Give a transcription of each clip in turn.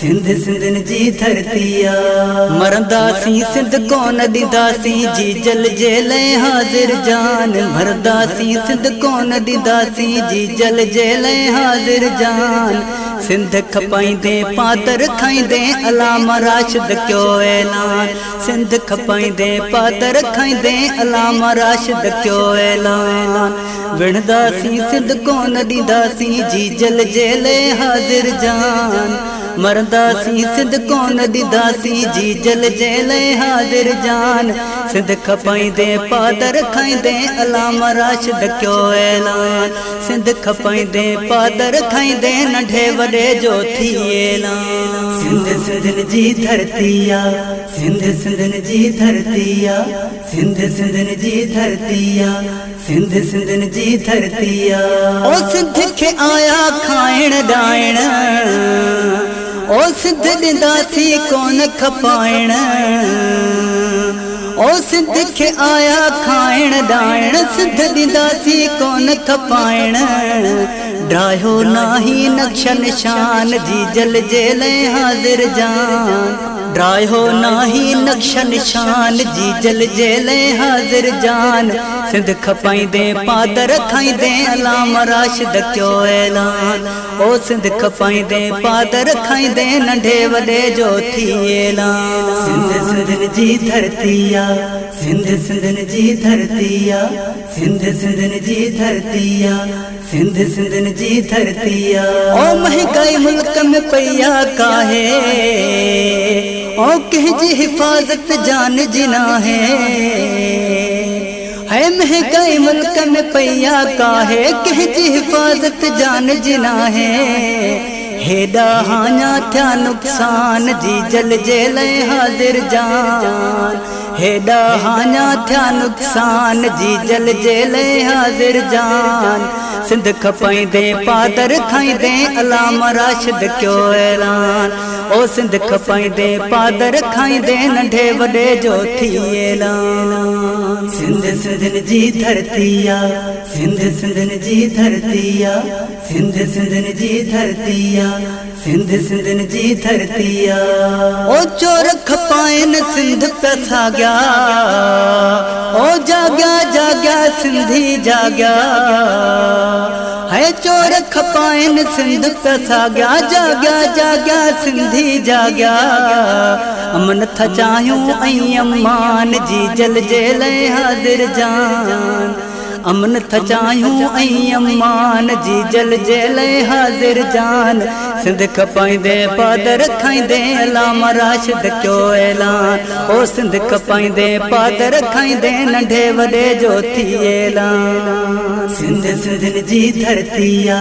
सिंध सिंधन जी धरतिया मरदासी सिंध कौन दिदासी जी जल जेले हाजिर जान मरदासी सिंध कौन दिदासी जी जल जेले हाजिर जान सिंध खपाइंदे पादर खाइंदे अलाम राशिद क्यों ऐलान सिंध खपाइंदे पादर खाइंदे अलाम राशिद क्यों ऐलान विणदासी सिंध कौन दिदासी जी जल जेले हाजिर जान मरदासी सिंध कौन दिदासी जी जल जेले हाजिर जान सिंध खपाइंदे पादर खाइंदे अलाम राशिद क्यों ऐलान सिंध खपाइंदे पादर खाइंदे नंढे वॾे जो थी ऐलान सिंध सिंधन जी धरतिया सिंध सिंधन जी धरतिया सिंध सिंधन जी धरतिया सिंध सिंधन जी धरतिया ओ सिंध के आया खाइण ॾाइण ओ सिंध ॾींदासी कोन खपाइण ओ सिंध के आया खाइण ॾाइण सिंध ॾींदासी कोन खपाइण ड्रायो नाही नक्श निशान जी जल जेले हाजिर जान ड्रायो नाही नक्श निशान जी जल जेले हाजिर जान सिंध खपाइंदे पादर खाइंदे अलाम राशिद क्यों ऐलान ओ सिंध खपाइंदे पादर खाइंदे नंढे वॾे जो थी ऐलान सिंध सिंधन जी धरतिया सिंध सिंधन जी धरतिया सिंध सिंधन जी धरतिया सिंध सिंधन जी धरतिया ओ महंगाई मुल्क में पैया काहे ओ कहजी हिफाजत जान जिना है महंगाई मुल्क में पैया काहे कहजी हिफाजत जान जिना है हेॾा हाञा थिया नुक़सान जी जल जेले हाजिर जान हेॾा हाञा थिया नुक़सान जी जल जेले हाजिर जान सिंध खपाइंदे पादर खाइंदे अलाम राशिद क्यों ऐलान ओ सिंध खपाइंदे पादर खाइंदे नंढे वॾे जो थी ऐलान सिंध सिंधन जी धरतिया सिंध सिंधन जी धरतिया सिंध सिंधन जी धरतिया सिंध सिंधन जी धरतिया ओ चोर खपाइन सिंध पसाग्या ओ जाग्या जाग्या सिंधी जाग्या है चोर खपाइन सिंध पसाग्या जाग्या जाग्या सिंधी जाग्या अमन था चाहियूं ऐं अमान जी जल जेले हाजिर जान अमन था चाहियूं ऐं अमान जी जल जेले हाजिर जान सिंध खपाइंदे पादर खाइंदे अलाम राशिद क्यों ऐलान ओ सिंध खपाइंदे पादर खाइंदे नंढे वॾे जो थी ऐलान सिंध सिंधन जी धरतिया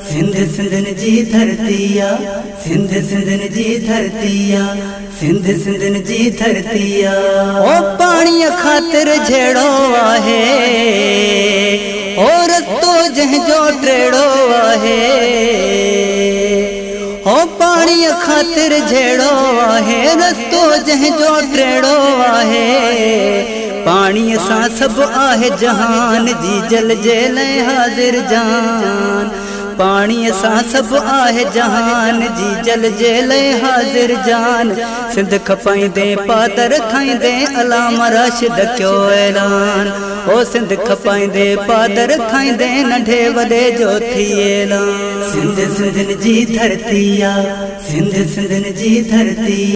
सिंध सिंधन जी धरतिया सिंध सिंधन जी धरतिया सिंध सिंधन जी धरतिया ओ पाणी ख़ातिर झेड़ो आहे ओ रस्तो जंहिंजो टेड़ो आहे ओ पाणी ख़ातिर झेड़ो आहे रस्तो जंहिंजो टेड़ो आहे पाणीअ सां सभु आहे जहान जी जल जेले हाजिर जान पाणीअ सां सभु आहे जहान जी जल जेले हाजिर जान सिंध खपाइंदे पादर खाइंदे अलाम राशिद क्यों ऐलान ओ सिंध खपाइंदे पादर खाइंदे नंढे वॾे जो थी ऐलान सिंध सिंधन जी धरतिया सिंध सिंधन जी धरती।